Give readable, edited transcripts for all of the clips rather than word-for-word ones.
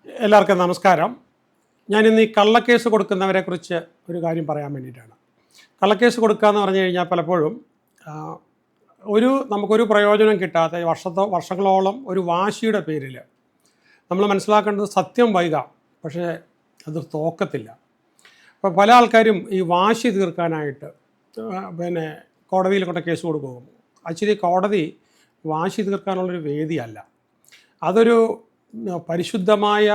എല്ലാവർക്കും നമസ്കാരം. ഞാനിന്ന് ഈ കള്ളക്കേസ് കൊടുക്കുന്നവരെക്കുറിച്ച് ഒരു കാര്യം പറയാൻ വേണ്ടിയിട്ടാണ്. കള്ളക്കേസ് കൊടുക്കുക എന്ന് പറഞ്ഞു കഴിഞ്ഞാൽ പലപ്പോഴും ആ, നമുക്കൊരു പ്രയോജനം കിട്ടാത്ത വർഷങ്ങളോളം ഒരു വാശിയുടെ പേരിൽ നമ്മൾ മനസ്സിലാക്കേണ്ടത് സത്യം വൈകാം, പക്ഷേ അത് തോക്കത്തില്ല. അപ്പോൾ പല ആൾക്കാരും ഈ വാശി തീർക്കാനായിട്ട് പിന്നെ കോടതിയിൽ കൊണ്ട് കേസ് കൊടുക്കും. ആക്ച്വലി കോടതി വാശി തീർക്കാനുള്ളൊരു വേദിയല്ല. അതൊരു പരിശുദ്ധമായ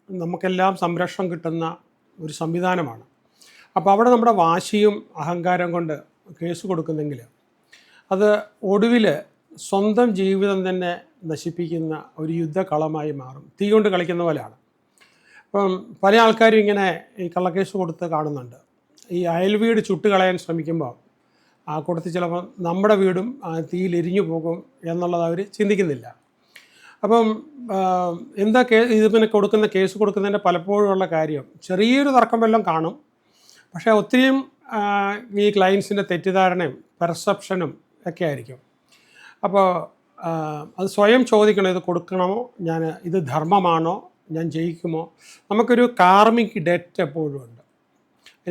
നമുക്കെല്ലാം സംരക്ഷണം കിട്ടുന്ന ഒരു സംവിധാനമാണ്. അപ്പോൾ അവിടെ നമ്മുടെ വാശിയും അഹങ്കാരം കൊണ്ട് കേസ് കൊടുക്കുന്നെങ്കിൽ അത് ഒടുവിൽ സ്വന്തം ജീവിതം തന്നെ നശിപ്പിക്കുന്ന ഒരു യുദ്ധകളമായി മാറും. തീ കൊണ്ട് കളിക്കുന്ന പോലെയാണ്. അപ്പം പല ആൾക്കാരും ഇങ്ങനെ ഈ കള്ളക്കേസ് കൊടുത്ത് കാണുന്നുണ്ട്. ഈ അയൽവീട് ചുട്ടുകളയാൻ ശ്രമിക്കുമ്പോൾ ആ കൂട്ടത്തിൽ ചിലപ്പോൾ നമ്മുടെ വീടും തീയിലെരിഞ്ഞു പോകും എന്നുള്ളത് അവർ ചിന്തിക്കുന്നില്ല. അപ്പം എന്താ ഇത് പിന്നെ കേസ് കൊടുക്കുന്നതിൻ്റെ പലപ്പോഴും ഉള്ള കാര്യം ചെറിയൊരു തർക്കം വല്ലതും കാണും, പക്ഷേ ഒത്തിരിയും ഈ ക്ലയൻസിൻ്റെ തെറ്റിദ്ധാരണയും പെർസെപ്ഷനും ഒക്കെ ആയിരിക്കും. അപ്പോൾ അത് സ്വയം ചോദിക്കണം, ഇത് കൊടുക്കണമോ, ഇത് ധർമ്മമാണോ, ഞാൻ ജയിക്കുമോ. നമുക്കൊരു കാർമിക് ഡെറ്റ് എപ്പോഴും ഉണ്ട്.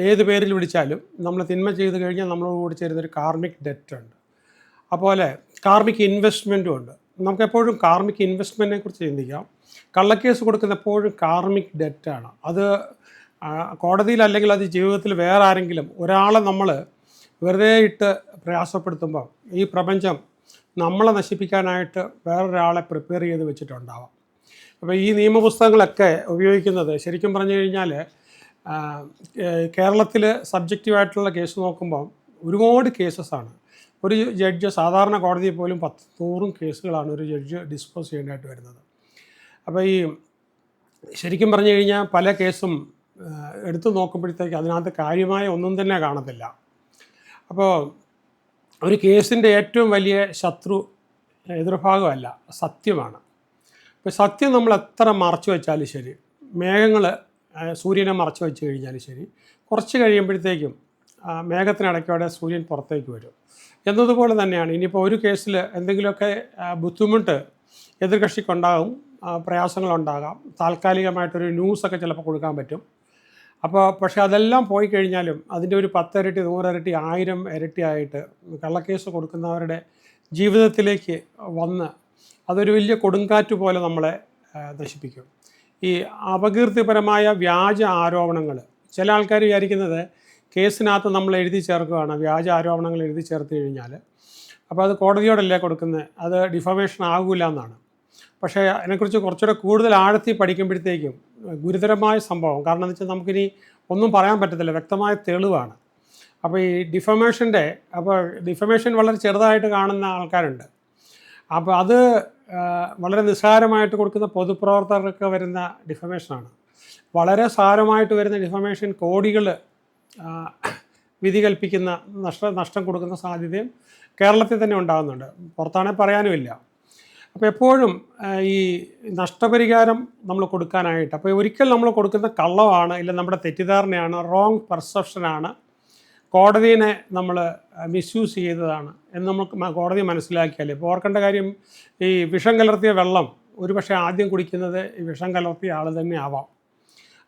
ഏത് പേരിൽ വിളിച്ചാലും നമ്മൾ തിന്മ ചെയ്ത് കഴിഞ്ഞാൽ നമ്മളോട് കൂടി ചേരുന്നൊരു കാർമിക് ഡെറ്റ് ഉണ്ട്. അതുപോലെ കാർമിക് ഇൻവെസ്റ്റ്മെൻറ്റും ഉണ്ട്. നമുക്കെപ്പോഴും കാർമിക് ഇൻവെസ്റ്റ്മെൻറ്റിനെ കുറിച്ച് ചിന്തിക്കാം. കള്ളക്കേസ് കൊടുക്കുന്ന എപ്പോഴും കാർമിക് ഡെറ്റാണ്. അത് കോടതിയിലല്ലെങ്കിൽ അത് ജീവിതത്തിൽ വേറെ ആരെങ്കിലും ഒരാളെ നമ്മൾ വെറുതെ ഇട്ട് പ്രയാസപ്പെടുത്തുമ്പോൾ ഈ പ്രപഞ്ചം നമ്മളെ നശിപ്പിക്കാനായിട്ട് വേറൊരാളെ പ്രിപ്പയർ ചെയ്ത് വെച്ചിട്ടുണ്ടാവാം. അപ്പോൾ ഈ നിയമപുസ്തകങ്ങളൊക്കെ ഉപയോഗിക്കുന്നത് ശരിക്കും പറഞ്ഞു കഴിഞ്ഞാൽ കേരളത്തിൽ സബ്ജക്റ്റീവായിട്ടുള്ള കേസ് നോക്കുമ്പോൾ ഒരുപാട് കേസസാണ്. ഒരു ജഡ്ജ് സാധാരണ കോടതിയിൽ പോലും 100 കേസുകളാണ് ഒരു ജഡ്ജ് ഡിസ്പോസ് ചെയ്യേണ്ടതായിട്ട് വരുന്നത്. അപ്പോൾ ഈ ശരിക്കും പറഞ്ഞു കഴിഞ്ഞാൽ പല കേസും എടുത്തു നോക്കുമ്പോഴത്തേക്ക് അതിനകത്ത് കാര്യമായ ഒന്നും തന്നെ കാണത്തില്ല. അപ്പോൾ ഒരു കേസിൻ്റെ ഏറ്റവും വലിയ ശത്രു എതിർഭാഗമല്ല, സത്യമാണ്. ഇപ്പോൾ സത്യം നമ്മൾ എത്ര മറച്ചു വെച്ചാലും ശരി, മേഘങ്ങൾ സൂര്യനെ മറച്ചു വെച്ച് കഴിഞ്ഞാലും ശരി, കുറച്ച് കഴിയുമ്പോഴത്തേക്കും മേഘത്തിനിടയ്ക്കോടെ സൂര്യൻ പുറത്തേക്ക് വരും എന്നതുപോലെ തന്നെയാണ്. ഇനിയിപ്പോൾ ഒരു കേസിൽ എന്തെങ്കിലുമൊക്കെ ബുദ്ധിമുട്ട് എതിർകക്ഷിക്കുണ്ടാകും, പ്രയാസങ്ങളുണ്ടാകാം, താൽക്കാലികമായിട്ടൊരു ന്യൂസൊക്കെ ചിലപ്പോൾ കൊടുക്കാൻ പറ്റും. പക്ഷേ അതെല്ലാം പോയി കഴിഞ്ഞാലും അതിൻ്റെ ഒരു 10 ഇരട്ടി 100 ഇരട്ടി 1000 ഇരട്ടിയായിട്ട് കള്ളക്കേസ് കൊടുക്കുന്നവരുടെ ജീവിതത്തിലേക്ക് വന്ന് അതൊരു വലിയ കൊടുങ്കാറ്റ് പോലെ നമ്മളെ നശിപ്പിക്കും. ഈ അപകീർത്തിപരമായ വ്യാജ ആരോപണങ്ങൾ, ചില ആൾക്കാർ വിചാരിക്കുന്നത് കേസിനകത്ത് നമ്മൾ എഴുതി ചേർക്കുകയാണ്, വ്യാജ ആരോപണങ്ങൾ എഴുതി ചേർത്ത് കഴിഞ്ഞാൽ അപ്പോൾ അത് കോടതിയോടല്ലേ കൊടുക്കുന്നത്, അത് ഡിഫമേഷൻ ആകില്ല എന്നാണ്. പക്ഷേ അതിനെക്കുറിച്ച് കുറച്ചുകൂടെ കൂടുതൽ ആഴത്തിൽ പഠിക്കുമ്പോഴത്തേക്കും ഗുരുതരമായ സംഭവം. കാരണം എന്ന് വെച്ചാൽ നമുക്കിനി ഒന്നും പറയാൻ പറ്റത്തില്ല, വ്യക്തമായ തെളിവാണ്. അപ്പോൾ ഈ ഡിഫമേഷൻ വളരെ ചെറുതായിട്ട് കാണുന്ന ആൾക്കാരുണ്ട്. അപ്പോൾ അത് വളരെ നിസ്സാരമായിട്ട് കൊടുക്കുന്ന പൊതുപ്രവർത്തകർക്ക് വരുന്ന ഡിഫമേഷനാണ്. വളരെ സാരമായിട്ട് വരുന്ന ഡിഫമേഷൻ കോടികൾ വിധി കൽപ്പിക്കുന്ന നഷ്ടം കൊടുക്കുന്ന സാധ്യതയും കേരളത്തിൽ തന്നെ ഉണ്ടാകുന്നുണ്ട്. പുറത്താണെങ്കിൽ പറയാനുമില്ല. അപ്പോൾ എപ്പോഴും ഈ നഷ്ടപരിഹാരം നമ്മൾ കൊടുക്കാനായിട്ട്, അപ്പോൾ ഒരിക്കൽ നമ്മൾ കൊടുക്കുന്ന കള്ളമാണ്, ഇല്ല നമ്മുടെ തെറ്റിദ്ധാരണയാണ്, റോങ് പെർസെപ്ഷനാണ്, കോടതിയെ നമ്മൾ മിസ്യൂസ് ചെയ്തതാണ് എന്ന് നമുക്ക് കോടതി മനസ്സിലാക്കിയാൽ. ഇപ്പോൾ ഓർക്കേണ്ട കാര്യം, ഈ വിഷം കലർത്തിയ വെള്ളം ഒരുപക്ഷെ ആദ്യം കുടിക്കുന്നത് ഈ വിഷം കലർത്തിയ ആൾ തന്നെ ആവാം.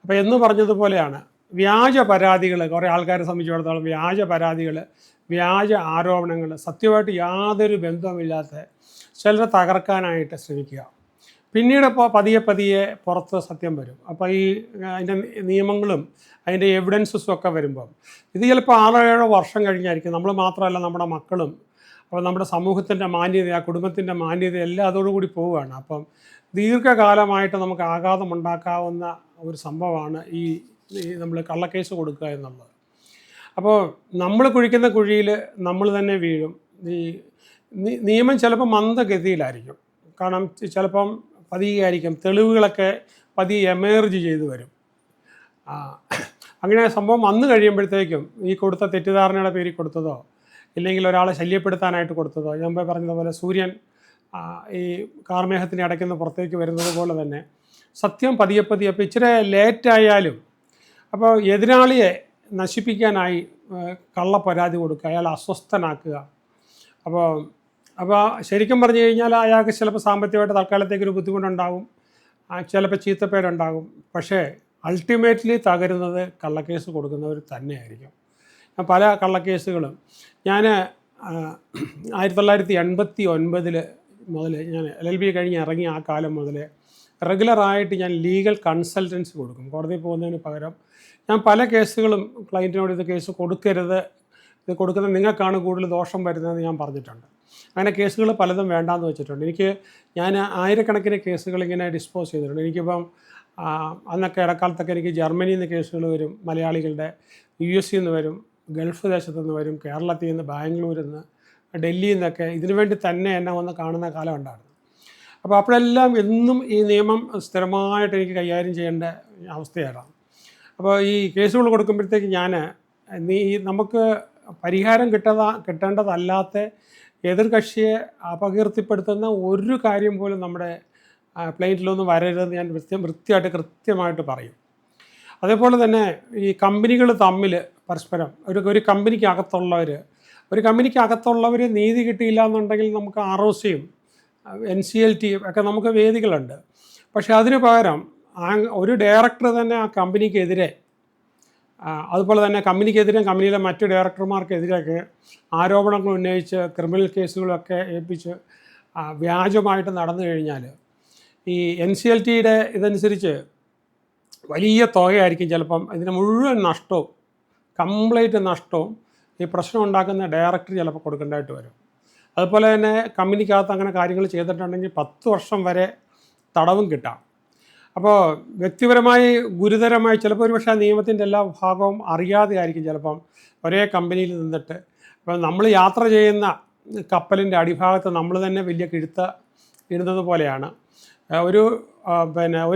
അപ്പോൾ എന്ന് പറഞ്ഞതുപോലെയാണ് വ്യാജ പരാതികൾ. കുറേ ആൾക്കാരെ സംബന്ധിച്ചിടത്തോളം വ്യാജ പരാതികൾ, വ്യാജ ആരോപണങ്ങൾ, സത്യമായിട്ട് യാതൊരു ബന്ധവുമില്ലാത്ത ചിലരെ തകർക്കാനായിട്ട് ശ്രമിക്കുക. പിന്നീട് ഇപ്പോൾ പതിയെ പുറത്ത് സത്യം വരും. അപ്പോൾ ഈ അതിൻ്റെ നിയമങ്ങളും അതിൻ്റെ എവിഡൻസസും ഒക്കെ വരുമ്പം ഇത് ചിലപ്പോൾ 6-7 വർഷം കഴിഞ്ഞായിരിക്കും. നമ്മൾ മാത്രമല്ല, നമ്മുടെ മക്കളും, അപ്പോൾ നമ്മുടെ സമൂഹത്തിൻ്റെ മാന്യത, ആ കുടുംബത്തിൻ്റെ മാന്യത എല്ലാം അതോടുകൂടി പോവുകയാണ്. അപ്പം ദീർഘകാലമായിട്ട് നമുക്ക് ആഘാതമുണ്ടാക്കാവുന്ന ഒരു സംഭവമാണ് ഈ നമ്മൾ കള്ളക്കേസ് കൊടുക്കുക എന്നുള്ളത്. അപ്പോൾ നമ്മൾ കുഴിക്കുന്ന കുഴിയിൽ നമ്മൾ തന്നെ വീഴും. ഈ നിയമം ചിലപ്പോൾ മന്ദഗതിയിലായിരിക്കും, കാരണം ചിലപ്പം പതിയായിരിക്കും, തെളിവുകളൊക്കെ പതിയെ എമേർജ് ചെയ്ത് വരും. അങ്ങനെ സംഭവം വന്നു കഴിയുമ്പോഴത്തേക്കും ഈ കൊടുത്ത തെറ്റിദ്ധാരണയുടെ പേരിൽ കൊടുത്തതോ, ഇല്ലെങ്കിൽ ഒരാളെ ശല്യപ്പെടുത്താനായിട്ട് കൊടുത്തതോ, ഞാൻ പറഞ്ഞതുപോലെ സൂര്യൻ ഈ കാർമേഘത്തിനെ അടയ്ക്കുന്ന പുറത്തേക്ക് വരുന്നത് പോലെ തന്നെ സത്യം പതിയെ അപ്പോൾ ഇച്ചിരി ലേറ്റായാലും, അപ്പോൾ എതിരാളിയെ നശിപ്പിക്കാനായി കള്ള പരാതി കൊടുക്കുക, അയാളെ അസ്വസ്ഥനാക്കുക. അപ്പോൾ ശരിക്കും പറഞ്ഞു കഴിഞ്ഞാൽ അയാൾക്ക് ചിലപ്പോൾ സാമ്പത്തികമായിട്ട് തൽക്കാലത്തേക്കൊരു ബുദ്ധിമുട്ടുണ്ടാകും. ചിലപ്പോൾ ചീത്തപ്പേരുണ്ടാകും. പക്ഷേ അൾട്ടിമേറ്റ്ലി തകരുന്നത് കള്ളക്കേസ് കൊടുക്കുന്നവർ തന്നെയായിരിക്കും. പല കള്ളക്കേസുകളും ഞാൻ 1989 മുതൽ, ഞാൻ LLB കഴിഞ്ഞ് ഇറങ്ങിയ ആ കാലം മുതൽ റെഗുലറായിട്ട് ഞാൻ ലീഗൽ കൺസൾട്ടൻസി കൊടുക്കും. കോടതിയിൽ പോകുന്നതിന് പകരം ഞാൻ പല കേസുകളും ക്ലയൻറ്റിനോട് ഇത് കേസ് കൊടുക്കരുത്, ഇത് കൊടുക്കുന്നത് നിങ്ങൾക്കാണ് കൂടുതൽ ദോഷം വരുന്നതെന്ന് ഞാൻ പറഞ്ഞിട്ടുണ്ട്. അങ്ങനെ കേസുകൾ പലതും വേണ്ടാന്ന് വെച്ചിട്ടുണ്ട്. ഞാൻ ആയിരക്കണക്കിന് കേസുകൾ ഇങ്ങനെ ഡിസ്പോസ് ചെയ്തിട്ടുണ്ട്. എനിക്കിപ്പം അന്നൊക്കെ ഇടക്കാലത്തൊക്കെ എനിക്ക് ജർമ്മനിയിൽ നിന്ന് കേസുകൾ വരും, മലയാളികളുടെ US നിന്ന് വരും, ഗൾഫ് ദേശത്തു നിന്ന് വരും, കേരളത്തിൽ നിന്ന്, ബാംഗ്ലൂരിൽ നിന്ന്, ഡൽഹിയിൽ നിന്നൊക്കെ ഇതിനു വേണ്ടി തന്നെ എന്നെ വന്ന് കാണുന്ന കാലം ഉണ്ടായിരുന്നു. അപ്പോൾ അപ്പോഴെല്ലാം എന്നും ഈ നിയമം സ്ഥിരമായിട്ട് എനിക്ക് കൈകാര്യം ചെയ്യേണ്ട അവസ്ഥയാണ്. അപ്പോൾ ഈ കേസുകൾ കൊടുക്കുമ്പോഴത്തേക്ക് നമുക്ക് പരിഹാരം കിട്ടേണ്ടതല്ലാത്ത എതിർകക്ഷിയെ അപകീർത്തിപ്പെടുത്തുന്ന ഒരു കാര്യം പോലും നമ്മുടെ പ്ലെയിനിലൊന്നും വരരുതെന്ന് ഞാൻ കൃത്യമായിട്ട് പറയും. അതേപോലെ തന്നെ ഈ കമ്പനികൾ തമ്മിൽ പരസ്പരം ഒരു കമ്പനിക്കകത്തുള്ളവർ നീതി കിട്ടിയില്ല എന്നുണ്ടെങ്കിൽ നമുക്ക് ROCയും NCLT ഒക്കെ നമുക്ക് വേദികളുണ്ട്. പക്ഷേ അതിന് പകരം ഒരു ഡയറക്ടർ തന്നെ ആ കമ്പനിക്കെതിരെ, അതുപോലെ തന്നെ കമ്പനിയിലെ മറ്റ് ഡയറക്ടർമാർക്കെതിരെയൊക്കെ ആരോപണങ്ങൾ ഉന്നയിച്ച് ക്രിമിനൽ കേസുകളൊക്കെ ഏൽപ്പിച്ച് വ്യാജമായിട്ട് നടന്നു കഴിഞ്ഞാൽ ഈ NCLTയുടെ ഇതനുസരിച്ച് വലിയ തുകയായിരിക്കും ചിലപ്പം. ഇതിന് മുഴുവൻ നഷ്ടവും, കംപ്ലീറ്റ് നഷ്ടവും ഈ പ്രശ്നം ഉണ്ടാക്കുന്ന ഡയറക്ടർ ചിലപ്പോൾ കൊടുക്കേണ്ടതായിട്ട് വരും. അതുപോലെ തന്നെ കമ്പനിക്കകത്ത് അങ്ങനെ കാര്യങ്ങൾ ചെയ്തിട്ടുണ്ടെങ്കിൽ 10 വർഷം വരെ തടവും കിട്ടാം. അപ്പോൾ വ്യക്തിപരമായി ഗുരുതരമായി ചിലപ്പോൾ ഒരുപക്ഷെ നിയമത്തിൻ്റെ എല്ലാ ഭാഗവും അറിയാതെ ആയിരിക്കും ചിലപ്പം ഒരേ കമ്പനിയിൽ നിന്നിട്ട്. അപ്പോൾ നമ്മൾ യാത്ര ചെയ്യുന്ന കപ്പലിൻ്റെ അടിഭാഗത്ത് നമ്മൾ തന്നെ വലിയ ഇടുന്നത് പോലെയാണ്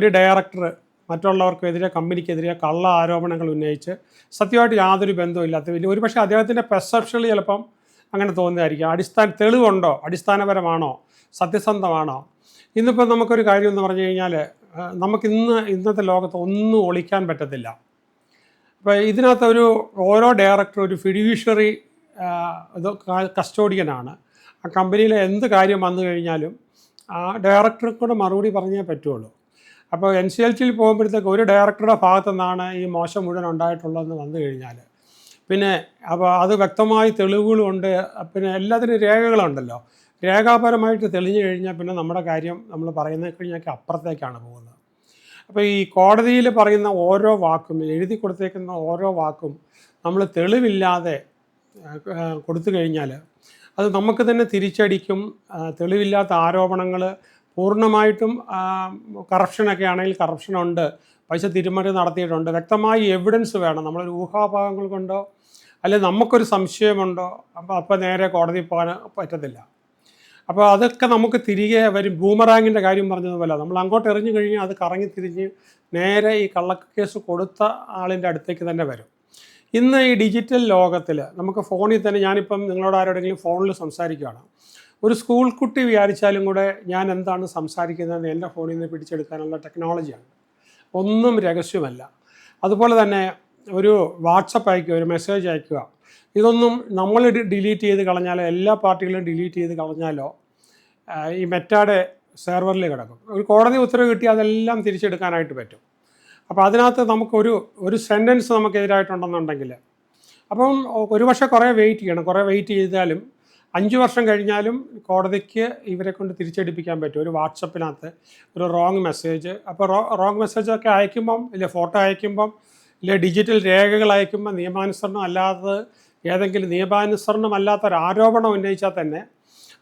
ഒരു ഡയറക്ടർ മറ്റുള്ളവർക്കെതിരെ, കമ്പനിക്കെതിരെ കള്ള ആരോപണങ്ങൾ ഉന്നയിച്ച് സത്യമായിട്ട് യാതൊരു ബന്ധവുമില്ലാത്ത ഒരുപക്ഷെ അദ്ദേഹത്തിൻ്റെ പെർസെപ്ഷനിൽ ചിലപ്പം അങ്ങനെ തോന്നുന്നതായിരിക്കും. തെളിവുണ്ടോ, അടിസ്ഥാനപരമാണോ, സത്യസന്ധമാണോ? ഇന്നിപ്പോൾ നമുക്കൊരു കാര്യം എന്ന് പറഞ്ഞു കഴിഞ്ഞാൽ ഇന്നത്തെ ലോകത്ത് ഒന്നും ഒളിക്കാൻ പറ്റത്തില്ല. അപ്പോൾ ഇതിനകത്ത് ഓരോ ഡയറക്ടർ ഒരു ഫിഡ്യൂഷ്യറി കസ്റ്റോഡിയനാണ്. ആ കമ്പനിയിലെ എന്ത് കാര്യം വന്നു കഴിഞ്ഞാലും ആ ഡയറക്ടർക്ക് കൂടെ മറുപടി പറഞ്ഞേ പറ്റുള്ളൂ. അപ്പോൾ NCLTയിൽ പോകുമ്പോഴത്തേക്ക് ഒരു ഡയറക്ടറുടെ ഭാഗത്തു നിന്നാണ് ഈ മോശം മുഴുവൻ ഉണ്ടായിട്ടുള്ളതെന്ന് വന്നു കഴിഞ്ഞാൽ അപ്പോൾ അത് വ്യക്തമായി തെളിവുകളുണ്ട്. പിന്നെ എല്ലാത്തിനും രേഖകളുണ്ടല്ലോ. രേഖാപരമായിട്ട് തെളിഞ്ഞു കഴിഞ്ഞാൽ പിന്നെ നമ്മുടെ കാര്യം നമ്മൾ പറയുന്നത് കഴിഞ്ഞാൽ അപ്പുറത്തേക്കാണ് പോകുന്നത്. അപ്പോൾ ഈ കോടതിയിൽ പറയുന്ന ഓരോ വാക്കും, എഴുതി കൊടുത്തേക്കുന്ന ഓരോ വാക്കും നമ്മൾ തെളിവില്ലാതെ കൊടുത്തു കഴിഞ്ഞാൽ അത് നമുക്ക് തന്നെ തിരിച്ചടിക്കും. തെളിവില്ലാത്ത ആരോപണങ്ങൾ പൂർണ്ണമായിട്ടും കറപ്ഷനൊക്കെ ആണെങ്കിൽ കറപ്ഷനുണ്ട്, പൈസ തിരിമറി നടത്തിയിട്ടുണ്ട്, വ്യക്തമായി എവിഡൻസ് വേണം. നമ്മളൊരു ഊഹാഭാഗങ്ങൾ കൊണ്ടോ അല്ലെങ്കിൽ നമുക്കൊരു സംശയമുണ്ടോ അപ്പോൾ നേരെ കോടതി പോകാൻ പറ്റത്തില്ല. അപ്പോൾ അതൊക്കെ നമുക്ക് തിരികെ വരും. ബൂമറാങ്ങിൻ്റെ കാര്യം പറഞ്ഞതുപോലെ നമ്മൾ അങ്ങോട്ട് എറിഞ്ഞു കഴിഞ്ഞാൽ അത് കറങ്ങി തിരിഞ്ഞ് നേരെ ഈ കള്ളക്കേസ് കൊടുത്ത ആളിൻ്റെ അടുത്തേക്ക് തന്നെ വരും. ഇന്ന് ഈ ഡിജിറ്റൽ ലോകത്തിൽ നമുക്ക് ഫോണിൽ തന്നെ, ഞാനിപ്പം നിങ്ങളോട് ആരോടെങ്കിലും ഫോണിൽ സംസാരിക്കുകയാണ്, ഒരു സ്കൂൾ കുട്ടി വിചാരിച്ചാലും കൂടെ ഞാൻ എന്താണ് സംസാരിക്കുന്നതെന്ന് എൻ്റെ ഫോണിൽ നിന്ന് പിടിച്ചെടുക്കാനുള്ള ടെക്നോളജിയാണ്. ഒന്നും രഹസ്യമല്ല. അതുപോലെ തന്നെ ഒരു വാട്സപ്പ് അയക്കുക, ഒരു മെസ്സേജ് അയക്കുക, ഇതൊന്നും നമ്മൾ ഡിലീറ്റ് ചെയ്ത് കളഞ്ഞാലോ, എല്ലാ പാർട്ടികളും ഡിലീറ്റ് ചെയ്ത് കളഞ്ഞാലോ ഈ മെറ്റായുടെ സെർവറിൽ കിടക്കും. ഒരു കോടതി ഉത്തരവ് കിട്ടി അതെല്ലാം തിരിച്ചെടുക്കാനായിട്ട് പറ്റും. അപ്പോൾ അതിനകത്ത് നമുക്കൊരു സെൻറ്റൻസ് നമുക്കെതിരായിട്ടുണ്ടെന്നുണ്ടെങ്കിൽ അപ്പം ഒരുപക്ഷെ കുറേ വെയിറ്റ് ചെയ്യണം. കുറേ വെയിറ്റ് ചെയ്താലും 5 വർഷം കഴിഞ്ഞാലും കോടതിക്ക് ഇവരെ കൊണ്ട് തിരിച്ചെടുപ്പിക്കാൻ പറ്റും. ഒരു വാട്സപ്പിനകത്ത് ഒരു റോങ് മെസ്സേജ്, അപ്പോൾ റോങ് മെസ്സേജൊക്കെ അയക്കുമ്പം, ഇല്ല ഫോട്ടോ അയക്കുമ്പം, ഇല്ല ഡിജിറ്റൽ രേഖകൾ അയക്കുമ്പോൾ നിയമാനുസരണമല്ലാത്ത ഒരു ആരോപണം ഉന്നയിച്ചാൽ തന്നെ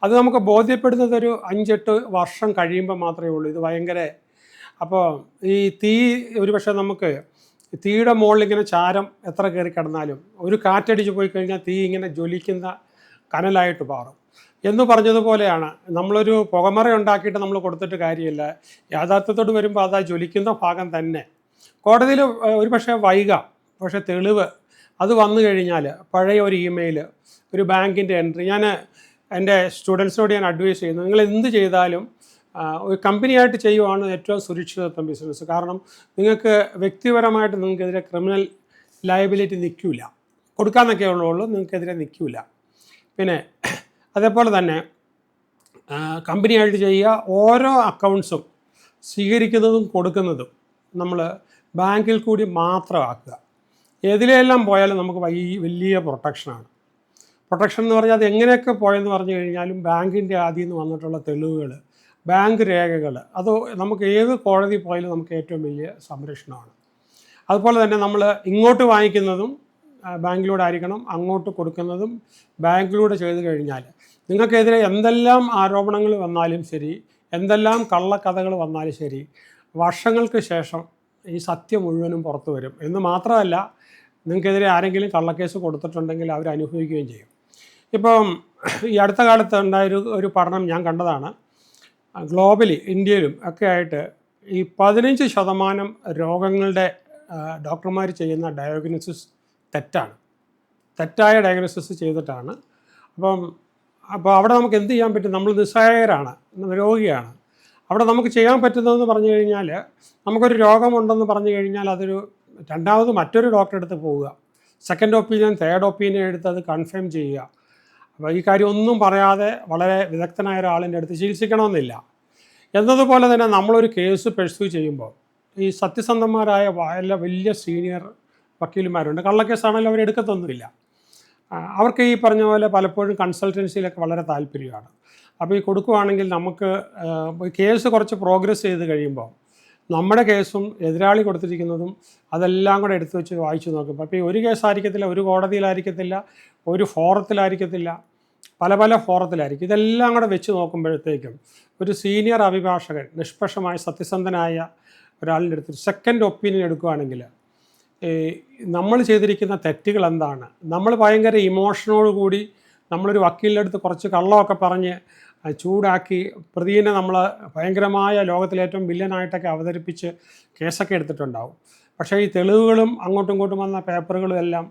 അത് നമുക്ക് ബോധ്യപ്പെടുന്നത് ഒരു 5-8 വർഷം കഴിയുമ്പോൾ മാത്രമേ ഉള്ളൂ. ഇത് ഭയങ്കര. അപ്പോൾ ഈ ഒരുപക്ഷെ നമുക്ക് തീയുടെ മുകളിലിങ്ങനെ ചാരം എത്ര കയറി കിടന്നാലും ഒരു കാറ്റടിച്ച് പോയി കഴിഞ്ഞാൽ തീ ഇങ്ങനെ ജ്വലിക്കുന്ന കനലായിട്ട് മാറും എന്ന് പറഞ്ഞതുപോലെയാണ്. നമ്മളൊരു പുകമറ ഉണ്ടാക്കിയിട്ട് നമ്മൾ കൊടുത്തിട്ട് കാര്യമില്ല. യാഥാർത്ഥ്യത്തോട് വരുമ്പോൾ അത് ജ്വലിക്കുന്ന ഭാഗം തന്നെ കോടതിയിൽ ഒരുപക്ഷെ വൈകാം. പക്ഷേ തെളിവ് അത് വന്നു കഴിഞ്ഞാൽ പഴയ ഒരു ഇമെയിൽ, ഒരു ബാങ്കിൻ്റെ എൻട്രി, ഞാൻ എൻ്റെ സ്റ്റുഡൻസിനോട് ഞാൻ അഡ്വൈസ് ചെയ്യുന്നു, നിങ്ങൾ എന്ത് ചെയ്താലും ഒരു കമ്പനിയായിട്ട് ചെയ്യുവാണ് ഏറ്റവും സുരക്ഷിതത്വം ബിസിനസ്. കാരണം നിങ്ങൾക്ക് വ്യക്തിപരമായിട്ട് നിങ്ങൾക്കെതിരെ ക്രിമിനൽ ലയബിലിറ്റി നിൽക്കില്ല, കൊടുക്കാമെന്നൊക്കെ ഉള്ളൂ, നിങ്ങൾക്കെതിരെ നിൽക്കില്ല. പിന്നെ അതേപോലെ തന്നെ കമ്പനിയായിട്ട് ചെയ്യുക, ഓരോ അക്കൗണ്ട്സും സ്വീകരിക്കുന്നതും കൊടുക്കുന്നതും നമ്മൾ ബാങ്കിൽ കൂടി മാത്രമാക്കുക. ഏതിലെല്ലാം പോയാലും നമുക്ക് വലിയ പ്രൊട്ടക്ഷനാണ്. പ്രൊട്ടക്ഷൻ എന്ന് പറഞ്ഞാൽ അത് എങ്ങനെയൊക്കെ പോയെന്ന് പറഞ്ഞു കഴിഞ്ഞാലും ബാങ്കിൻ്റെ ആദ്യം നിന്ന് വന്നിട്ടുള്ള തെളിവുകൾ, ബാങ്ക് രേഖകൾ, അത് നമുക്ക് ഏത് കോടതി പോയാലും നമുക്ക് ഏറ്റവും വലിയ സംരക്ഷണമാണ്. അതുപോലെ തന്നെ നമ്മൾ ഇങ്ങോട്ട് വാങ്ങിക്കുന്നതും ബാങ്കിലൂടെ ആയിരിക്കണം, അങ്ങോട്ട് കൊടുക്കുന്നതും ബാങ്കിലൂടെ ചെയ്തു കഴിഞ്ഞാൽ നിങ്ങൾക്കെതിരെ എന്തെല്ലാം ആരോപണങ്ങൾ വന്നാലും ശരി, എന്തെല്ലാം കള്ളക്കഥകൾ വന്നാലും ശരി, വർഷങ്ങൾക്ക് ശേഷം ഈ സത്യം മുഴുവനും പുറത്തു വരും. എന്ന് മാത്രമല്ല, നിങ്ങൾക്കെതിരെ ആരെങ്കിലും കള്ളക്കേസ് കൊടുത്തിട്ടുണ്ടെങ്കിൽ അവർ അനുഭവിക്കുകയും ചെയ്യും. ഇപ്പം ഈ അടുത്ത കാലത്ത് ഉണ്ടായൊരു പഠനം ഞാൻ കണ്ടതാണ്. ഗ്ലോബലി, ഇന്ത്യയിലും ഒക്കെ ആയിട്ട് ഈ 15% രോഗങ്ങളുടെ ഡോക്ടർമാർ ചെയ്യുന്ന ഡയഗ്നോസിസ് തെറ്റായ ഡയഗ്നോസിസ് ചെയ്തിട്ടാണ്. അപ്പോൾ അവിടെ നമുക്ക് എന്ത് ചെയ്യാൻ പറ്റും? നമ്മൾ നിസ്സഹായരാണ്, രോഗിയാണ്. അവിടെ നമുക്ക് ചെയ്യാൻ പറ്റുന്നതെന്ന് പറഞ്ഞു കഴിഞ്ഞാൽ, നമുക്കൊരു രോഗമുണ്ടെന്ന് പറഞ്ഞു കഴിഞ്ഞാൽ രണ്ടാമത് മറ്റൊരു ഡോക്ടറെ അടുത്ത് പോവുക, സെക്കൻഡ് ഒപ്പീനിയൻ, തേർഡ് ഒപ്പീനിയൻ എടുത്ത് അത് കൺഫേം ചെയ്യുക. അപ്പോൾ ഈ കാര്യം ഒന്നും പറയാതെ വളരെ വിദഗ്ധനായ ഒരാളിൻ്റെ അടുത്ത് ചികിത്സിക്കണമെന്നില്ല. എന്നതുപോലെ തന്നെ നമ്മളൊരു കേസ് പെർസ്യൂ ചെയ്യുമ്പോൾ ഈ സത്യസന്ധന്മാരായ വലിയ സീനിയർ വക്കീലുമാരുണ്ട്. കള്ളക്കേസാണെങ്കിലും അവരെടുക്കത്തൊന്നുമില്ല. അവർക്ക് ഈ പറഞ്ഞ പോലെ പലപ്പോഴും കൺസൾട്ടൻസിയിലൊക്കെ വളരെ താല്പര്യമാണ്. അപ്പോൾ ഈ കൊടുക്കുകയാണെങ്കിൽ നമുക്ക് കേസ് കുറച്ച് പ്രോഗ്രസ് ചെയ്ത് കഴിയുമ്പോൾ നമ്മുടെ കേസും എതിരാളി കൊടുത്തിരിക്കുന്നതും അതെല്ലാം കൂടെ എടുത്തു വെച്ച് വായിച്ചു നോക്കും. അപ്പോൾ ഈ ഒരു കേസായിരിക്കത്തില്ല, ഒരു കോടതിയിലായിരിക്കത്തില്ല, ഒരു ഫോറത്തിലായിരിക്കത്തില്ല, പല ഫോറത്തിലായിരിക്കും. ഇതെല്ലാം കൂടെ വെച്ച് നോക്കുമ്പോഴത്തേക്കും ഒരു സീനിയർ അഭിഭാഷകൻ, നിഷ്പക്ഷമായ സത്യസന്ധനായ ഒരാളിൻ്റെ അടുത്ത് സെക്കൻഡ് ഒപ്പീനിയൻ എടുക്കുകയാണെങ്കിൽ നമ്മൾ ചെയ്തിരിക്കുന്ന തെറ്റുകൾ എന്താണ്, നമ്മൾ ഭയങ്കര ഇമോഷനോടുകൂടി നമ്മളൊരു വക്കീലിൻ്റെ അടുത്ത് കുറച്ച് കള്ളമൊക്കെ പറഞ്ഞ് ചൂടാക്കി പ്രതിയെ നമ്മൾ ഭയങ്കരമായ ലോകത്തിലേറ്റവും വില്ലനായിട്ടൊക്കെ അവതരിപ്പിച്ച് കേസൊക്കെ എടുത്തിട്ടുണ്ടാവും. പക്ഷേ ഈ തെളിവുകളും അങ്ങോട്ടും ഇങ്ങോട്ടും വന്ന പേപ്പറുകളും എല്ലാം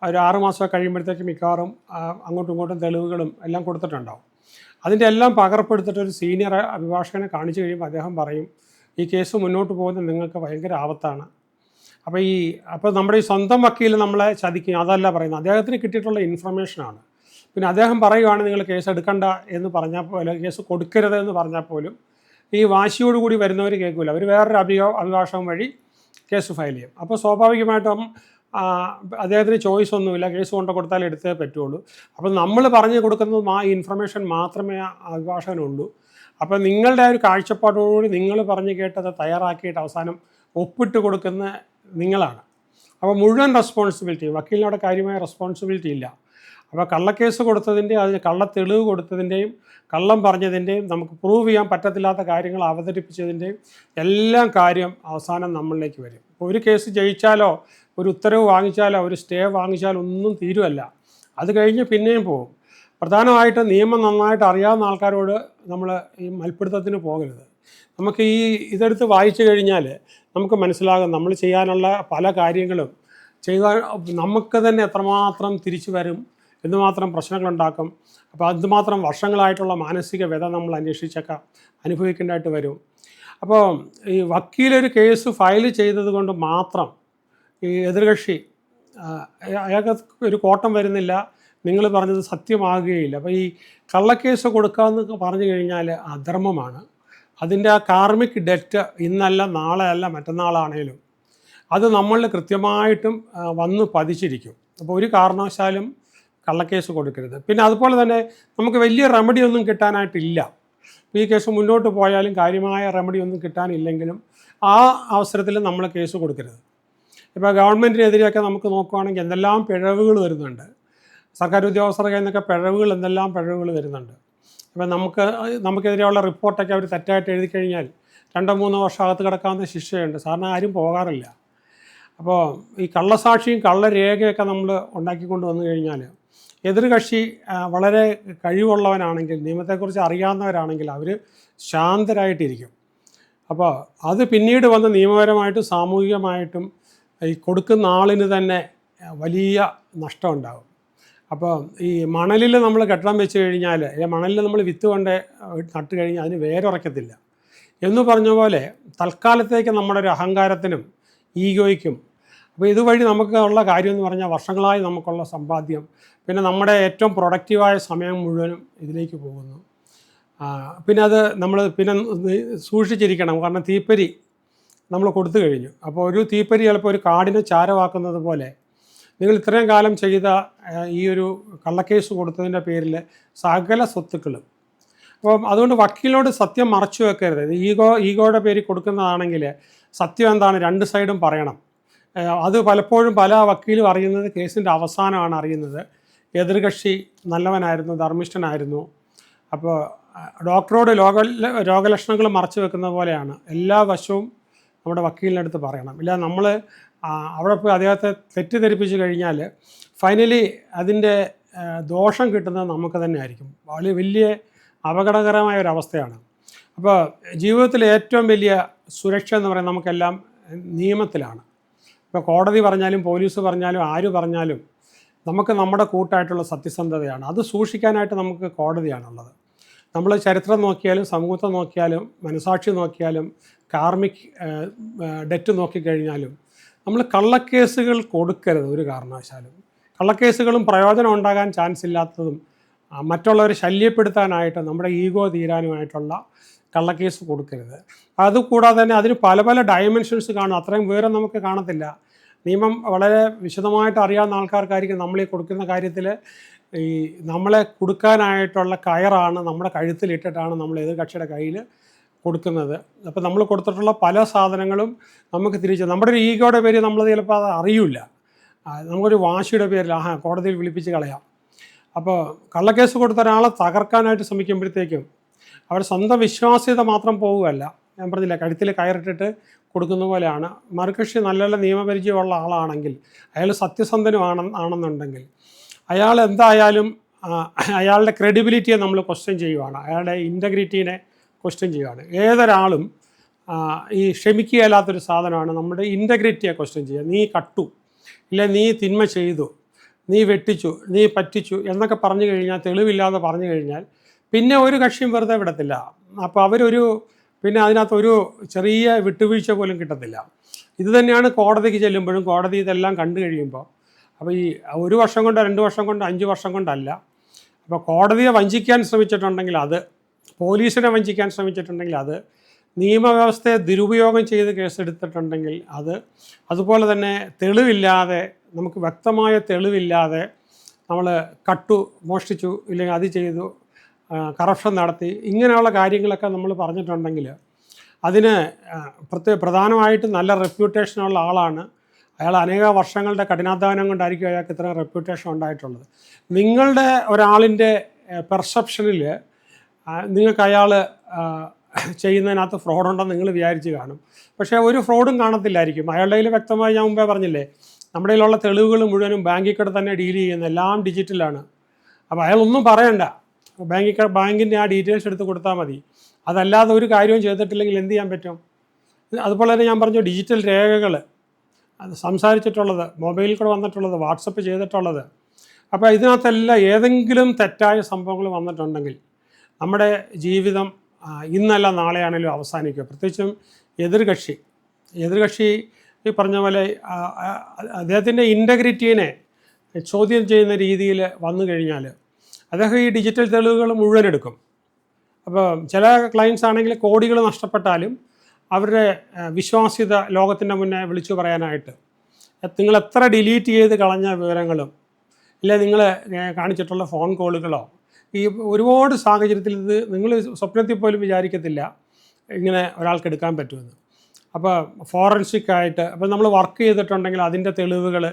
ഒരു 6 മാസമൊക്കെ കഴിയുമ്പോഴത്തേക്ക് മിക്കവാറും അങ്ങോട്ടും ഇങ്ങോട്ടും തെളിവുകളും എല്ലാം കൊടുത്തിട്ടുണ്ടാവും. അതിൻ്റെ എല്ലാം പകർപ്പെടുത്തിട്ട് ഒരു സീനിയർ അഭിഭാഷകനെ കാണിച്ചു കഴിയുമ്പോൾ അദ്ദേഹം പറയും, ഈ കേസ് മുന്നോട്ട് പോകുന്നത് നിങ്ങൾക്ക് ഭയങ്കര ആപത്താണ്. അപ്പോൾ നമ്മുടെ ഈ സ്വന്തം വക്കീൽ നമ്മളെ ചതിക്കും, അതല്ല പറയുന്നത്, അദ്ദേഹത്തിന് കിട്ടിയിട്ടുള്ള ഇൻഫർമേഷനാണ്. പിന്നെ അദ്ദേഹം പറയുകയാണ് നിങ്ങൾ കേസ് എടുക്കണ്ട എന്ന് പറഞ്ഞാൽ പോലെ, കേസ് കൊടുക്കരുത് എന്ന് പറഞ്ഞാൽ പോലും ഈ വാശിയോടുകൂടി വരുന്നവർ കേൾക്കില്ല. അവർ വേറൊരു അഭിഭാഷകൻ വഴി കേസ് ഫയൽ ചെയ്യും. അപ്പോൾ സ്വാഭാവികമായിട്ടും അദ്ദേഹത്തിന് ചോയ്സ് ഒന്നുമില്ല, കേസ് കൊണ്ട് കൊടുത്താൽ എടുത്തേ പറ്റുള്ളൂ. അപ്പോൾ നമ്മൾ പറഞ്ഞു കൊടുക്കുന്നത് ആ ഇൻഫർമേഷൻ മാത്രമേ അഭിഭാഷകനുള്ളൂ. അപ്പോൾ നിങ്ങളുടെ ആ ഒരു കാഴ്ചപ്പാടോടുകൂടി നിങ്ങൾ പറഞ്ഞു കേട്ടത് തയ്യാറാക്കിയിട്ട് അവസാനം ഒപ്പിട്ട് കൊടുക്കുന്ന നിങ്ങളാണ്. അപ്പോൾ മുഴുവൻ റെസ്പോൺസിബിലിറ്റി, വക്കീലിനോട് കാര്യമായ റെസ്പോൺസിബിലിറ്റി ഇല്ല. അപ്പോൾ കള്ളക്കേസ് കൊടുത്തതിൻ്റെയും അതിന് കള്ളത്തെളിവ് കൊടുത്തതിൻ്റെയും കള്ളം പറഞ്ഞതിൻ്റെയും നമുക്ക് പ്രൂവ് ചെയ്യാൻ പറ്റത്തില്ലാത്ത കാര്യങ്ങൾ അവതരിപ്പിച്ചതിൻ്റെയും എല്ലാം കാര്യം അവസാനം നമ്മളിലേക്ക് വരും. ഇപ്പോൾ ഒരു കേസ് ജയിച്ചാലോ ഒരു ഉത്തരവ് വാങ്ങിച്ചാലോ ഒരു സ്റ്റേ വാങ്ങിച്ചാലോ ഒന്നും തീരുമല്ല, അത് കഴിഞ്ഞ് പിന്നെയും പോകും. പ്രധാനമായിട്ട് നിയമം നന്നായിട്ട് അറിയാവുന്ന ആൾക്കാരോട് നമ്മൾ ഈ മൽപ്പിടുത്തത്തിന് പോകരുത്. നമുക്ക് ഇതെടുത്ത് വായിച്ചു കഴിഞ്ഞാൽ നമുക്ക് മനസ്സിലാകും നമ്മൾ ചെയ്യാനുള്ള പല കാര്യങ്ങളും ചെയ്താൽ നമുക്ക് തന്നെ എത്രമാത്രം തിരിച്ചു വരും, എന്തുമാത്രം പ്രശ്നങ്ങളുണ്ടാക്കും. അപ്പോൾ അതുമാത്രം വർഷങ്ങളായിട്ടുള്ള മാനസിക വ്യത നമ്മൾ അന്വേഷിച്ചൊക്കെ അനുഭവിക്കേണ്ടതായിട്ട് വരും. അപ്പോൾ ഈ വക്കീലൊരു കേസ് ഫയൽ ചെയ്തത് കൊണ്ട് മാത്രം ഈ എതിർകക്ഷി അയാൾക്ക് ഒരു കോട്ടം വരുന്നില്ല, നിങ്ങൾ പറഞ്ഞത് സത്യമാകുകയില്ല. അപ്പോൾ ഈ കള്ളക്കേസ് കൊടുക്കാമെന്ന് പറഞ്ഞു കഴിഞ്ഞാൽ അധർമ്മമാണ്. അതിൻ്റെ ആ കാർമിക് ഡെറ്റ് ഇന്നല്ല, നാളെ അല്ല, മറ്റന്നാളാണേലും അത് നമ്മളിൽ കൃത്യമായിട്ടും വന്ന് പതിച്ചിരിക്കും. അപ്പോൾ ഒരു കാരണവശാലും കള്ളക്കേസ് കൊടുക്കരുത്. പിന്നെ അതുപോലെ തന്നെ നമുക്ക് വലിയ റെമഡി ഒന്നും കിട്ടാനായിട്ടില്ല. ഈ കേസ് മുന്നോട്ട് പോയാലും കാര്യമായ റെമഡി ഒന്നും കിട്ടാനില്ലെങ്കിലും ആ അവസരത്തിൽ നമ്മൾ കേസ് കൊടുക്കരുത്. ഇപ്പോൾ ഗവൺമെൻറ്റിനെതിരെയൊക്കെ നമുക്ക് നോക്കുകയാണെങ്കിൽ എന്തെല്ലാം പിഴവുകൾ വരുന്നുണ്ട്, സർക്കാർ ഉദ്യോഗസ്ഥരുടെ കയ്യിൽ നിന്നൊക്കെ എന്തെല്ലാം പിഴവുകൾ വരുന്നുണ്ട്. ഇപ്പം നമുക്കെതിരെയുള്ള റിപ്പോർട്ടൊക്കെ അവർ തെറ്റായിട്ട് എഴുതി കഴിഞ്ഞാൽ 2-3 വർഷം അകത്ത് കിടക്കാവുന്ന ശിക്ഷയുണ്ട്. സാറിന് ആരും പോകാറില്ല. അപ്പോൾ ഈ കള്ളസാക്ഷിയും കള്ളരേഖയൊക്കെ നമ്മൾ ഉണ്ടാക്കിക്കൊണ്ട് വന്നു കഴിഞ്ഞാൽ എതിർകക്ഷി വളരെ കഴിവുള്ളവനാണെങ്കിൽ, നിയമത്തെക്കുറിച്ച് അറിയാവുന്നവരാണെങ്കിൽ അവർ ശാന്തരായിട്ടിരിക്കും. അപ്പോൾ അത് പിന്നീട് വന്ന് നിയമപരമായിട്ടും സാമൂഹികമായിട്ടും ഈ കൊടുക്കുന്ന ആളിന് തന്നെ വലിയ നഷ്ടമുണ്ടാകും. അപ്പോൾ ഈ മണലിൽ നമ്മൾ കെട്ടിടം വെച്ച് കഴിഞ്ഞാൽ, മണലിൽ നമ്മൾ വിത്ത് കൊണ്ട് നട്ട് കഴിഞ്ഞാൽ അതിന് വേരുറക്കത്തില്ല എന്ന് പറഞ്ഞ പോലെ തൽക്കാലത്തേക്ക് നമ്മുടെ ഒരു അഹങ്കാരത്തിനും ഈഗോയ്ക്കും, അപ്പോൾ ഇതുവഴി നമുക്ക് ഉള്ള കാര്യം എന്ന് പറഞ്ഞാൽ വർഷങ്ങളായി നമുക്കുള്ള സമ്പാദ്യം, പിന്നെ നമ്മുടെ ഏറ്റവും പ്രൊഡക്റ്റീവായ സമയം മുഴുവനും ഇതിലേക്ക് പോകുന്നു. പിന്നെ അത് നമ്മൾ പിന്നെ സൂക്ഷിച്ചിരിക്കണം. കാരണം തീപ്പൊരി നമ്മൾ കൊടുത്തു കഴിഞ്ഞു. അപ്പോൾ ഒരു തീപ്പൊരി ചിലപ്പോൾ ഒരു കാടിനെ ചാരമാക്കുന്നത് പോലെ നിങ്ങൾ ഇത്രയും കാലം ചെയ്ത ഈ ഒരു കള്ളക്കേസ് കൊടുത്തതിൻ്റെ പേരിൽ സകല സ്വത്തുക്കളും. അപ്പം അതുകൊണ്ട് വക്കീലിനോട് സത്യം മറച്ചു വെക്കരുത്. ഈഗോയുടെ പേരിൽ കൊടുക്കുന്നതാണെങ്കിൽ സത്യം എന്താണ് രണ്ട് സൈഡും പറയണം. അത് പലപ്പോഴും പല വക്കീലും അറിയുന്നത് കേസിൻ്റെ അവസാനമാണ് അറിയുന്നത്. എതിർകക്ഷി നല്ലവനായിരുന്നു, ധർമ്മിഷ്ഠനായിരുന്നു. അപ്പോൾ ഡോക്ടറോട് രോഗലക്ഷണങ്ങൾ മറച്ചു വെക്കുന്ന പോലെയാണ് എല്ലാ വശവും നമ്മുടെ വക്കീലിനടുത്ത് പറയണം. ഇല്ല നമ്മൾ അവിടെ പോയി അദ്ദേഹത്തെ തെറ്റിദ്ധരിപ്പിച്ച് കഴിഞ്ഞാൽ ഫൈനലി അതിൻ്റെ ദോഷം കിട്ടുന്നത് നമുക്ക് തന്നെ ആയിരിക്കും. വലിയ അപകടകരമായ ഒരവസ്ഥയാണ്. അപ്പോൾ ജീവിതത്തിലെ ഏറ്റവും വലിയ സുരക്ഷ എന്ന് പറയുന്നത് നമുക്കെല്ലാം നിയമത്തിലാണ്. ഇപ്പോൾ കോടതി പറഞ്ഞാലും പോലീസ് പറഞ്ഞാലും ആര് പറഞ്ഞാലും നമുക്ക് നമ്മുടെ കൂട്ടായിട്ടുള്ള സത്യസന്ധതയാണ്. അത് സൂക്ഷിക്കാനായിട്ട് നമുക്ക് കോടതിയാണുള്ളത്. നമ്മൾ ചരിത്രം നോക്കിയാലും സമൂഹത്തെ നോക്കിയാലും മനസാക്ഷി നോക്കിയാലും കാർമിക് ഡെറ്റ് നോക്കിക്കഴിഞ്ഞാലും നമ്മൾ കള്ളക്കേസുകൾ കൊടുക്കരുത് ഒരു കാരണവശാലും. കള്ളക്കേസുകളും പ്രയോജനം ഉണ്ടാകാൻ ചാൻസ് ഇല്ലാത്തതും മറ്റുള്ളവരെ ശല്യപ്പെടുത്താനായിട്ട് നമ്മുടെ ഈഗോ തീരാനുമായിട്ടുള്ള കള്ളക്കേസ് കൊടുക്കരുത്. അതുകൂടാതെ തന്നെ അതിന് പല പല ഡയമെൻഷൻസ് കാണും. അത്രയും വിവരം നമുക്ക് കാണത്തില്ല. നിയമം വളരെ വിശദമായിട്ട് അറിയാവുന്ന ആൾക്കാർക്കായിരിക്കും നമ്മൾ ഈ കൊടുക്കുന്ന കാര്യത്തിൽ ഈ നമ്മളെ കൊടുക്കാനായിട്ടുള്ള കയറാണ് നമ്മുടെ കഴുത്തിലിട്ടിട്ടാണ് നമ്മൾ എതിർകക്ഷിയുടെ കയ്യിൽ കൊടുക്കുന്നത്. അപ്പോൾ നമ്മൾ കൊടുത്തിട്ടുള്ള പല സാധനങ്ങളും നമുക്ക് തിരിച്ച് നമ്മുടെ ഒരു ഈഗോയുടെ പേര് നമ്മൾ ചിലപ്പോൾ അത് അറിയില്ല. നമുക്കൊരു വാശിയുടെ പേരിൽ കോടതിയിൽ വിളിപ്പിച്ച് കളയാം. അപ്പോൾ കള്ളക്കേസ് കൊടുത്ത ഒരാളെ തകർക്കാനായിട്ട് ശ്രമിക്കുമ്പോഴത്തേക്കും അവർ സ്വന്തം വിശ്വാസ്യത മാത്രം പോവുകയല്ല. ഞാൻ പറഞ്ഞില്ല, കഴുത്തിൽ കയറിട്ടിട്ട് കൊടുക്കുന്ന പോലെയാണ്. മറുകക്ഷി നല്ല നല്ല നിയമപരിചയമുള്ള ആളാണെങ്കിൽ, അയാൾ സത്യസന്ധനുമാണെന്നുണ്ടെങ്കിൽ അയാൾ എന്തായാലും അയാളുടെ ക്രെഡിബിലിറ്റിയെ നമ്മൾ ക്വസ്റ്റ്യൻ ചെയ്യുവാണ്, അയാളുടെ ഇൻറ്റഗ്രിറ്റീനെ ക്വസ്റ്റ്യൻ ചെയ്യുകയാണ്. ഏതൊരാളും ഈ ക്ഷമിക്കുകയല്ലാത്തൊരു സാധനമാണ് നമ്മുടെ ഇൻറ്റഗ്രിറ്റിയെ ക്വസ്റ്റ്യൻ ചെയ്യുക. നീ കട്ടു, ഇല്ല നീ തിന്മ ചെയ്തു, നീ വെട്ടിച്ചു, നീ പറ്റിച്ചു എന്നൊക്കെ പറഞ്ഞു കഴിഞ്ഞാൽ, തെളിവില്ലാതെ പറഞ്ഞു കഴിഞ്ഞാൽ പിന്നെ ഒരു കക്ഷിയും വെറുതെ വിടത്തില്ല. അപ്പോൾ പിന്നെ അതിനകത്തൊരു ചെറിയ വിട്ടുവീഴ്ച പോലും കിട്ടത്തില്ല. ഇത് തന്നെയാണ് കോടതിക്ക് ചെല്ലുമ്പോഴും. കോടതി ഇതെല്ലാം കണ്ടു കഴിയുമ്പോൾ അപ്പോൾ ഈ 1 വർഷം കൊണ്ട് 2 വർഷം കൊണ്ട് 5 വർഷം കൊണ്ടല്ല. അപ്പോൾ കോടതിയെ വഞ്ചിക്കാൻ ശ്രമിച്ചിട്ടുണ്ടെങ്കിൽ അത്, പോലീസിനെ വഞ്ചിക്കാൻ ശ്രമിച്ചിട്ടുണ്ടെങ്കിൽ അത്, നിയമവ്യവസ്ഥയെ ദുരുപയോഗം ചെയ്ത് കേസെടുത്തിട്ടുണ്ടെങ്കിൽ അത്, അതുപോലെ തന്നെ തെളിവില്ലാതെ, നമുക്ക് വ്യക്തമായ തെളിവില്ലാതെ നമ്മൾ കട്ടു, മോഷ്ടിച്ചു, ഇല്ലെങ്കിൽ അത് ചെയ്തു, കറപ്ഷൻ നടത്തി, ഇങ്ങനെയുള്ള കാര്യങ്ങളൊക്കെ നമ്മൾ പറഞ്ഞിട്ടുണ്ടെങ്കിൽ അതിന് പ്രധാനമായിട്ട് നല്ല റെപ്യൂട്ടേഷനുള്ള ആളാണ് അയാൾ. അനേക വർഷങ്ങളുടെ കഠിനാധ്വാനം കൊണ്ടായിരിക്കും അയാൾക്ക് ഇത്ര റെപ്യൂട്ടേഷൻ ഉണ്ടായിട്ടുള്ളത്. നിങ്ങളുടെ ഒരാളിൻ്റെ പെർസെപ്ഷനിൽ നിങ്ങൾക്ക് അയാൾ ചെയ്യുന്നതിനകത്ത് ഫ്രോഡുണ്ടെന്ന് നിങ്ങൾ വിചാരിച്ച് കാണും. പക്ഷേ ഒരു ഫ്രോഡും കാണത്തില്ലായിരിക്കും. അയാളുടെ കയ്യിൽ വ്യക്തമായി, ഞാൻ മുമ്പേ പറഞ്ഞില്ലേ, നമ്മുടെ കയ്യിലുള്ള തെളിവുകൾ മുഴുവനും ബാങ്കിൽ കൂടെ തന്നെ ഡീൽ ചെയ്യുന്ന, എല്ലാം ഡിജിറ്റലാണ്. അപ്പോൾ അയാളൊന്നും പറയണ്ട, ബാങ്കിൻ്റെ ആ ഡീറ്റെയിൽസ് എടുത്ത് കൊടുത്താൽ മതി. അതല്ലാതെ ഒരു കാര്യവും ചെയ്തിട്ടില്ലെങ്കിൽ എന്ത് ചെയ്യാൻ പറ്റും? അതുപോലെ തന്നെ ഞാൻ പറഞ്ഞു, ഡിജിറ്റൽ രേഖകൾ, അത് സംസാരിച്ചിട്ടുള്ളത്, മൊബൈലിൽ കൂടെ വന്നിട്ടുള്ളത്, വാട്സപ്പ് ചെയ്തിട്ടുള്ളത്. അപ്പോൾ ഇതിനകത്തെല്ലാം ഏതെങ്കിലും തെറ്റായ സംഭവങ്ങൾ വന്നിട്ടുണ്ടെങ്കിൽ നമ്മുടെ ജീവിതം ഇന്നല്ല നാളെയാണെങ്കിലും അവസാനിക്കുക. പ്രത്യേകിച്ചും എതിർകക്ഷി ഈ പറഞ്ഞ പോലെ അദ്ദേഹത്തിൻ്റെ ഇൻറ്റഗ്രിറ്റീനെ ചോദ്യം ചെയ്യുന്ന രീതിയിൽ വന്നു കഴിഞ്ഞാൽ അദ്ദേഹം ഈ ഡിജിറ്റൽ തെളിവുകൾ മുഴുവൻ എടുക്കും. അപ്പോൾ ചില ക്ലയൻസ് ആണെങ്കിൽ കോടികൾ നഷ്ടപ്പെട്ടാലും അവരുടെ വിശ്വാസ്യത ലോകത്തിൻ്റെ മുന്നേ വിളിച്ചു പറയാനായിട്ട് നിങ്ങൾ എത്ര ഡിലീറ്റ് ചെയ്ത് കളഞ്ഞ വിവരങ്ങളും, ഇല്ല നിങ്ങൾ കാണിച്ചിട്ടുള്ള ഫോൺ കോളുകളോ, ഈ ഒരുപാട് സാഹചര്യത്തിൽ ഇത് നിങ്ങൾ സ്വപ്നത്തിൽ പോലും വിചാരിക്കത്തില്ല ഇങ്ങനെ ഒരാൾക്ക് എടുക്കാൻ പറ്റുമെന്ന്. അപ്പോൾ ഫോറൻസിക്കായിട്ട് അപ്പോൾ നമ്മൾ വർക്ക് ചെയ്തിട്ടുണ്ടെങ്കിൽ അതിൻ്റെ തെളിവുകൾ,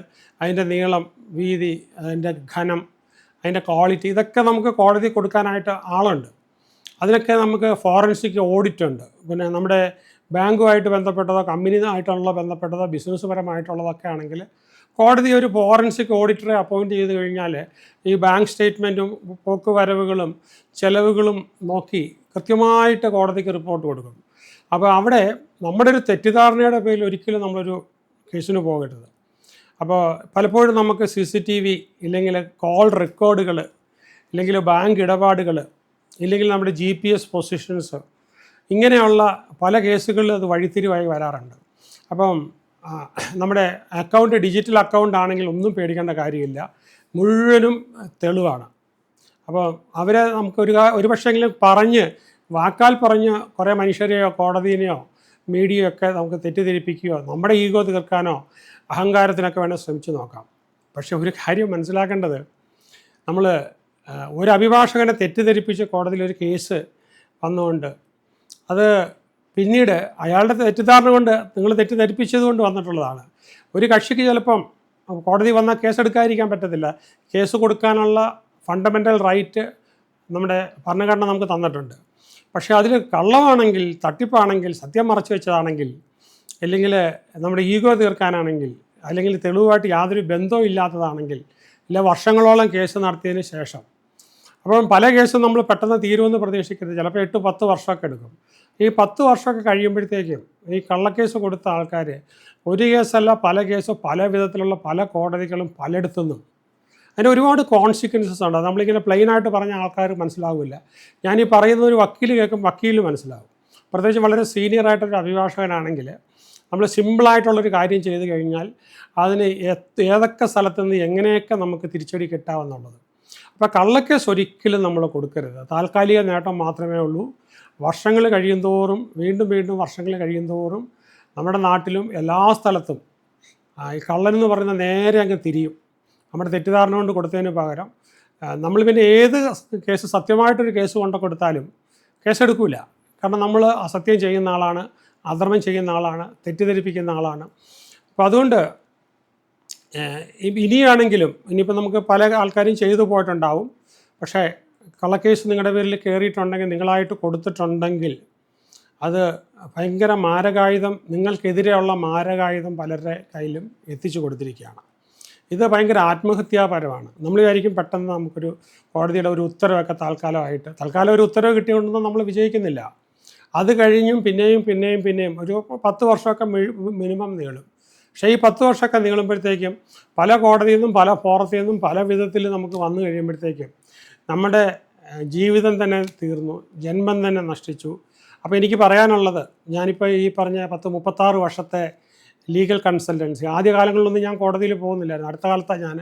അതിൻ്റെ നീളം, വീതി, അതിൻ്റെ ഘനം, അതിൻ്റെ ക്വാളിറ്റി, ഇതൊക്കെ നമുക്ക് കോടതി കൊടുക്കാനായിട്ട് ആളുണ്ട്. അതിനൊക്കെ നമുക്ക് ഫോറൻസിക് ഓഡിറ്റ് ഉണ്ട്. പിന്നെ നമ്മുടെ ബാങ്കുമായിട്ട് ബന്ധപ്പെട്ടതോ കമ്പനിയുമായിട്ടുള്ള ബന്ധപ്പെട്ടതോ ബിസിനസ് പരമായിട്ടുള്ളതൊക്കെ ആണെങ്കിൽ കോടതി ഒരു ഫോറൻസിക് ഓഡിറ്ററെ അപ്പോയിൻറ്റ് ചെയ്ത് കഴിഞ്ഞാൽ ഈ ബാങ്ക് സ്റ്റേറ്റ്മെൻറ്റും പോക്കുവരവുകളും ചെലവുകളും നോക്കി കൃത്യമായിട്ട് കോടതിക്ക് റിപ്പോർട്ട് കൊടുക്കും. അപ്പോൾ അവിടെ നമ്മുടെ ഒരു തെറ്റിദ്ധാരണയുടെ പേരിൽ ഒരിക്കലും നമ്മളൊരു കേസിന് പോകരുത്. അപ്പോൾ പലപ്പോഴും നമുക്ക് CCTV, ഇല്ലെങ്കിൽ കോൾ റെക്കോർഡുകൾ, ഇല്ലെങ്കിൽ ബാങ്ക് ഇടപാടുകൾ, ഇല്ലെങ്കിൽ നമ്മുടെ GPS പൊസിഷൻസ്, ഇങ്ങനെയുള്ള പല കേസുകളിൽ അത് വഴിത്തിരിവായി വരാറുണ്ട്. അപ്പം നമ്മുടെ ഡിജിറ്റൽ അക്കൗണ്ട് ആണെങ്കിൽ ഒന്നും പേടിക്കേണ്ട കാര്യമില്ല, മുഴുവനും തെളിവാണ്. അപ്പോൾ അവരെ നമുക്ക് ഒരു പക്ഷേങ്കിലും പറഞ്ഞ് വാക്കാൽ പറഞ്ഞ് കുറേ മനുഷ്യരെയോ കോടതിയെയോ മീഡിയയൊക്കെ നമുക്ക് തെറ്റിദ്ധരിപ്പിക്കുകയോ നമ്മുടെ ഈഗോ തീർക്കാനോ അഹങ്കാരത്തിനൊക്കെ വേണേൽ ശ്രമിച്ചു നോക്കാം. പക്ഷെ ഒരു കാര്യം മനസ്സിലാക്കേണ്ടത്, നമ്മൾ ഒരു അഭിഭാഷകനെ തെറ്റിദ്ധരിപ്പിച്ച് കോടതിയിൽ ഒരു കേസ് വന്നുകൊണ്ട് അത് പിന്നീട് അയാളുടെ തെറ്റിദ്ധാരണ കൊണ്ട് നിങ്ങൾ തെറ്റിദ്ധരിപ്പിച്ചത് കൊണ്ട് വന്നിട്ടുള്ളതാണ്. ഒരു കക്ഷിക്ക് ചിലപ്പം കോടതി വന്നാൽ കേസെടുക്കാതിരിക്കാൻ പറ്റത്തില്ല. കേസ് കൊടുക്കാനുള്ള ഫണ്ടമെൻ്റൽ റൈറ്റ് നമ്മുടെ ഭരണഘടന നമുക്ക് തന്നിട്ടുണ്ട്. പക്ഷേ അതിൽ കള്ളമാണെങ്കിൽ, തട്ടിപ്പാണെങ്കിൽ, സത്യം മറച്ചു വെച്ചതാണെങ്കിൽ, അല്ലെങ്കിൽ നമ്മുടെ ഈഗോ തീർക്കാനാണെങ്കിൽ, അല്ലെങ്കിൽ തെളിവുമായിട്ട് യാതൊരു ബന്ധവും ഇല്ലാത്തതാണെങ്കിൽ, ഇല്ല വർഷങ്ങളോളം കേസ് നടത്തിയതിന് ശേഷം, അപ്പം പല കേസും നമ്മൾ പെട്ടെന്ന് തീരുമെന്ന് പ്രതീക്ഷിക്കരുത്. ചിലപ്പോൾ 8-10 വർഷമൊക്കെ എടുക്കും. ഈ 10 വർഷമൊക്കെ കഴിയുമ്പോഴത്തേക്കും ഈ കള്ളക്കേസ് കൊടുത്ത ആൾക്കാർ ഒരു കേസല്ല പല കേസ് പല വിധത്തിലുള്ള പല കോടതികളും പലയിടത്തുനിന്നും, അതിന് ഒരുപാട് കോൺസിക്വൻസസ് ഉണ്ട്. നമ്മളിങ്ങനെ പ്ലെയിനായിട്ട് പറഞ്ഞ ആൾക്കാർ മനസ്സിലാവില്ല. ഞാനീ പറയുന്ന ഒരു വക്കീൽ കേൾക്കും, വക്കീലിന് മനസ്സിലാവും. പ്രത്യേകിച്ച് വളരെ സീനിയറായിട്ടൊരു അഭിഭാഷകനാണെങ്കിൽ നമ്മൾ സിമ്പിളായിട്ടുള്ളൊരു കാര്യം ചെയ്തു കഴിഞ്ഞാൽ അതിന് ഏതൊക്കെ സ്ഥലത്തുനിന്ന് എങ്ങനെയൊക്കെ നമുക്ക് തിരിച്ചടി കിട്ടാമെന്നുള്ളത്. അപ്പോൾ കള്ളക്കേസ് ഒരിക്കലും നമ്മൾ കൊടുക്കരുത്. താൽക്കാലിക നേട്ടം മാത്രമേ ഉള്ളൂ. വർഷങ്ങൾ കഴിയുന്തോറും, വീണ്ടും വീണ്ടും വർഷങ്ങൾ കഴിയുന്തോറും നമ്മുടെ നാട്ടിലും എല്ലാ സ്ഥലത്തും ഈ കള്ളനെന്ന് പറയുന്ന നേരെ അങ്ങ് തിരിയും. നമ്മുടെ തെറ്റിദ്ധാരണ കൊണ്ട് കൊടുത്തതിന് പകരം നമ്മൾ പിന്നെ ഏത് കേസ്, സത്യമായിട്ടൊരു കേസ് കൊണ്ട് കൊടുത്താലും കേസെടുക്കില്ല. കാരണം നമ്മൾ അസത്യം ചെയ്യുന്ന ആളാണ്, അധർമ്മം ചെയ്യുന്ന ആളാണ്, തെറ്റിദ്ധരിപ്പിക്കുന്ന ആളാണ്. അപ്പോൾ അതുകൊണ്ട് ഇനിയാണെങ്കിലും, ഇനിയിപ്പോൾ നമുക്ക് പല ആൾക്കാരും ചെയ്തു പോയിട്ടുണ്ടാവും. പക്ഷേ കള്ളക്കേസ് നിങ്ങളുടെ പേരിൽ കയറിയിട്ടുണ്ടെങ്കിൽ, നിങ്ങളായിട്ട് കൊടുത്തിട്ടുണ്ടെങ്കിൽ, അത് ഭയങ്കര മാരകായുധം, നിങ്ങൾക്കെതിരെയുള്ള മാരകായുധം പലരുടെ കയ്യിലും എത്തിച്ചു കൊടുത്തിരിക്കുകയാണ്. ഇത് ഭയങ്കര ആത്മഹത്യാപരമാണ്. നമ്മൾ വിചാരിക്കും പെട്ടെന്ന് നമുക്കൊരു കോടതിയുടെ ഒരു ഉത്തരവൊക്കെ തൽക്കാലം ഒരു ഉത്തരവ് കിട്ടിയോണ്ടൊന്നും നമ്മൾ വിജയിക്കുന്നില്ല. അത് കഴിഞ്ഞും പിന്നെയും ഒരു 10 വർഷമൊക്കെ മിനിമം നീളും. പക്ഷേ ഈ 10 വർഷമൊക്കെ നീളുമ്പോഴത്തേക്കും പല കോടതിയിൽ നിന്നും പല ഫോറത്തിൽ നിന്നും പല വിധത്തിൽ നമുക്ക് വന്നു കഴിയുമ്പോഴത്തേക്കും നമ്മുടെ ജീവിതം തന്നെ തീർന്നു, ജന്മം തന്നെ നശിച്ചു. അപ്പോൾ എനിക്ക് പറയാനുള്ളത്, ഞാനിപ്പോൾ ഈ പറഞ്ഞ 36 വർഷത്തെ ലീഗൽ കൺസൾട്ടൻസി, ആദ്യകാലങ്ങളിലൊന്നും ഞാൻ കോടതിയിൽ പോകുന്നില്ലായിരുന്നു. അടുത്ത കാലത്താണ് ഞാൻ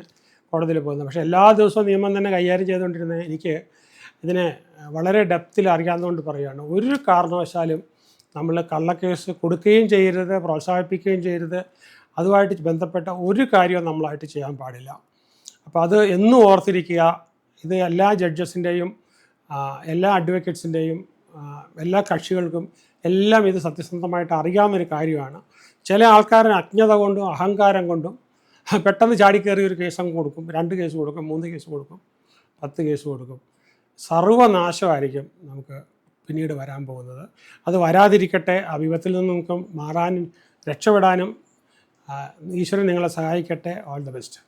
കോടതിയിൽ പോകുന്നത്. പക്ഷേ എല്ലാ ദിവസവും നിയമം തന്നെ കൈകാര്യം ചെയ്തുകൊണ്ടിരുന്നത് എനിക്ക് ഇതിനെ വളരെ ഡെപ്തിൽ അറിയാവുന്നതുകൊണ്ട് പറയുകയാണ്, ഒരു കാരണവശാലും നമ്മൾ കള്ളക്കേസ് കൊടുക്കുകയും ചെയ്യരുത്, പ്രോത്സാഹിപ്പിക്കുകയും ചെയ്യരുത്. അതുമായിട്ട് ബന്ധപ്പെട്ട ഒരു കാര്യവും നമ്മളായിട്ട് ചെയ്യാൻ പാടില്ല. അപ്പോൾ അത് എന്നും ഓർത്തിരിക്കുക. ഇത് എല്ലാ ജഡ്ജസിൻ്റെയും എല്ലാ അഡ്വക്കേറ്റ്സിൻ്റെയും എല്ലാ കക്ഷികൾക്കും എല്ലാം ഇത് സത്യസന്ധമായിട്ട് അറിയാവുന്നൊരു കാര്യമാണ്. ചില ആൾക്കാരുടെ അജ്ഞത കൊണ്ടും അഹങ്കാരം കൊണ്ടും പെട്ടെന്ന് ചാടിക്കയറി ഒരു കേസ് അങ്ങ് കൊടുക്കും, 2 കേസ് കൊടുക്കും, 3 കേസ് കൊടുക്കും, 10 കേസ് കൊടുക്കും. സർവനാശമായിരിക്കും നമുക്ക് പിന്നീട് വരാൻ പോകുന്നത്. അത് വരാതിരിക്കട്ടെ. ആ വിപത്തിൽ നിന്ന് നമുക്ക് മാറാനും രക്ഷപ്പെടാനും ഈശ്വരൻ നിങ്ങളെ സഹായിക്കട്ടെ. All the best.